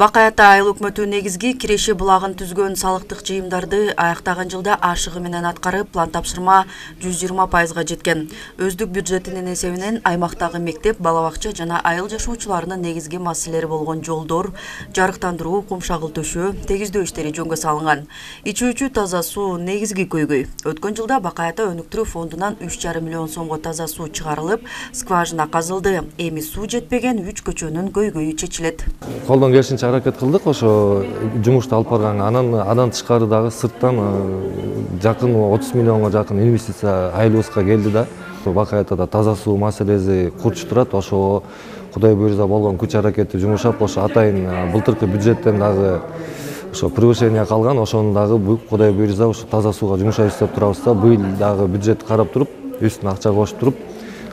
Бакай Ата айыл өкмөтү негизги киреши булагын түзгөн салыктык жыйымдарды аяктаган жылда ашыгы менен аткарып, план тапшырма 120%га жеткен. Өздүк бюджетинин эсебинен аймактагы мектеп, балабакча жана айыл жашоочуларынын негизги маселелери болгон жолдор, жарыктандыруу, кумшагыл төшөө, тегиздөө иштери жөнгө салынган. Ичүүчү таза суу негизги көйгөй. Өткөн жылда Бакай Ата өнүктүрүү фондунан 3,5 миллион сомго таза суу чыгарылып, скважина казылды. Эми суу жетпеген 3 көчөнүн көйгөйү чечилет. Колдон келишинче аракет кылдык, ошо жумушту алып барган. Андан тышкары дагы сырттан жакын 30 миллионго жакын инвестиция айылыбызга келди да. Бакай Атада таза суу маселеси курч турат. Ошо Кудай буйрса болгон күч аракетти жумшап, ошо атайын былтыркы бюджеттен дагы ошо превышение калган. Ошону дагы Кудай буйрса ошо таза сууга жумшайбыз деп турабыз да. Быйыл дагы бюджет карап туруп, үстүнө акча кошуп туруп,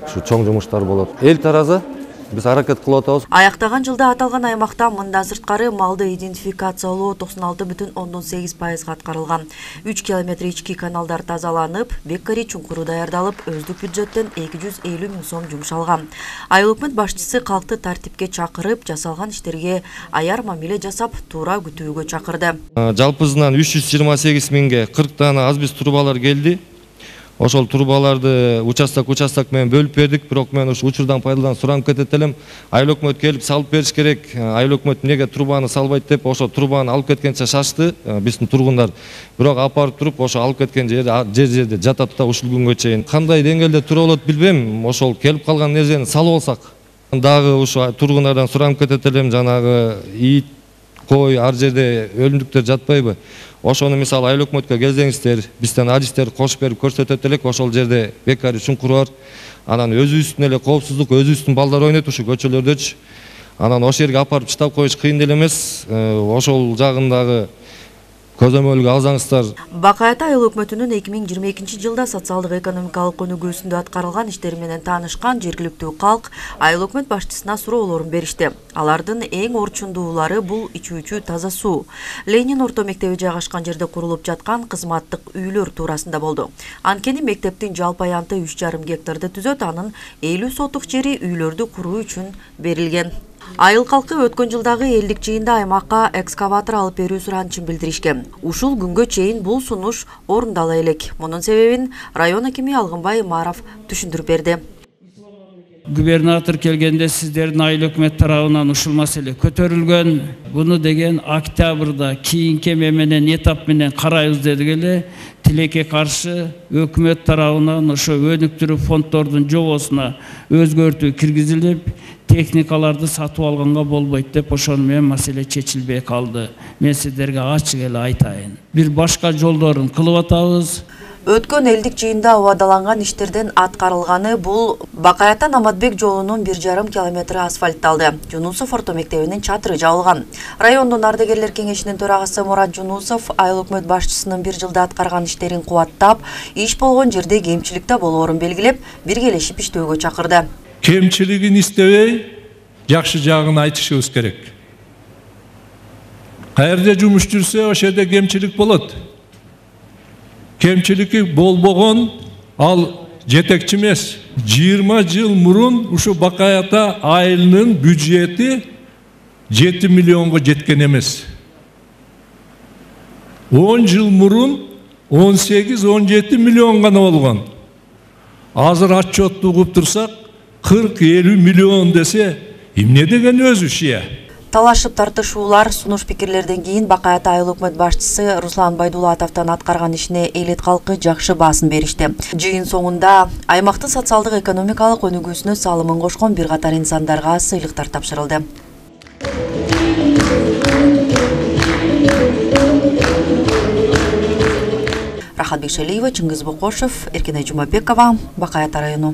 ушу чоң жумуштар болот. Эл таразы биз аракет кылып атабыз. Аяктаган жылда аталган аймакта мындан сырткары малды идентификациялоо 96,8%га аткарылган. 3 километр ички каналдар тазаланып, беккари чуңкуру даярдалып, өздүк бюджеттен 250 миң сом жумшалган. Айыл өкмөт башчысы калкты тартипке чакырып, жасалган иштерге аяр мамиле жасап, туура күтүүгө чакырды. Жалпысынан 328 миңге 40 дана азбиз турбалар келди. Ошол турбаларды участок менен бөлүп бердик, бирок мен ушу учурдан пайдаланып суранып кетет элем. Айыл өкмөт келип салып бериш керек. Айыл өкмөт эмнеге турбаны салбайт деп, ошо турбаны алып кеткенче шашты биздин тургундар. Бирок апарып туруп, ошо алып кеткен жерде жатат да ушул күнгө чейин. Кандай деңгээлде тура болот билбейм. Ошол келип калган нерсени салып алсак, дагы ушу тургундардан суранып кетет элем, жанагы ит, кой ар жерде өлүмдүктөр жатпайбы? Ошону мисалы айыл өкмөткө келсеңиздер, бизден адистер кошуп берип көрсөтөт элек. Ошол жерде бекари чуңкуру бар. Анан өзүбүздүн эле коопсуздук, өзүбүздүн балдар ойнойт ушу көчөлөрдөчү. Анан ошол жерге апарып чыдап коюш кыйын деле эмес. Ошол жагындагы көзөмөлгө алсаңыздар. Бакай Ата айыл өкмөтүнүн 2022 жылда социалдык экономикалык өнүгүүсүндө аткарылган иштери менен таанышкан жергиликтүү калк айыл өкмөт башчысына суроолорун беришти. Алардын эң орчундуулары бул ичүүчү таза суу. Ленин орто мектеби жайгашкан жерде курулуп жаткан кызматтык үйлөр туурасында болду. Анткени мектептин жалпы аянты 3,5 гектарды түзөт, анын 50 сотук жери үйлөрдү куруу үчүн берилген. Айыл калкы өткөн жылдагы элдик жыйында аймакка экскаватор алып берүү суранычын билдиришкен. Ушул күнгө чейин бул сунуш орундала элек. Мунун себебин район акими Алгынбай Маров түшүндүрүп берди. Губернатор келгенде сиздердин айыл өкмөт тарабынан ушул маселе көтөрүлгөн. Буну деген октябрда кийинки менен этап менен карайбыз дедик эле. Тилекке каршы өкмөт тарабынан ошо өнүктүрүү фонддордун жобосуна өзгөртүү киргизилип, техникаларды сатып алганга болбойт деп ошону менен маселе чечилбей калды. Мен сиздерге ачык эле айтайын. Бир башка жолдорун кылып атабыз. Өткөн элдик жыйында убадаланган иштерден аткарылганы бул Бакай Ата Наматбек жолунун 1,5 километри асфальтталды. Жунусов орто мектебинин чатыры жабылган. Райондун ардагерлер кеңешинин төрагасы Мурат Жунусов айыл өкмөт башчысынын бир жылда аткарган иштерин кубаттап, иш болгон жерде кемчиликте болоорун белгилеп, биргелешип иштөөгө чакырды. Кемчилигин истебей, жакшы жагын айтышыбыз керек. Каерде жумуш жүрсө, ошол жерде кемчилик болот. Кемчилики болбогон ал жетекчи эмес. 20 жыл мурун ушу Бакай Ата айылынын бюджети 7 миллионго жеткен эмес. 10 жыл мурун 18-17 миллион гана болгон. Азыр отчетту угуп турсак 40-50 миллион десе, эмне деген өз иши? Талашып тартышуулар, сунуш пикирлерден кийин Бакай Ата айыл өкмөт башчысы Руслан Байдулатовдон аткарган ишине элет калкы жакшы баасын беришти. Жыйын соңунда аймактын социалдык экономикалык өнүгүүсүнө салымын кошкон бир катар инсандарга сыйлыктар тапшырылды. Рахат Бекшалиева, Чыңгыз Бокошев, Эркинай Жумабекова, Бакай Ата району.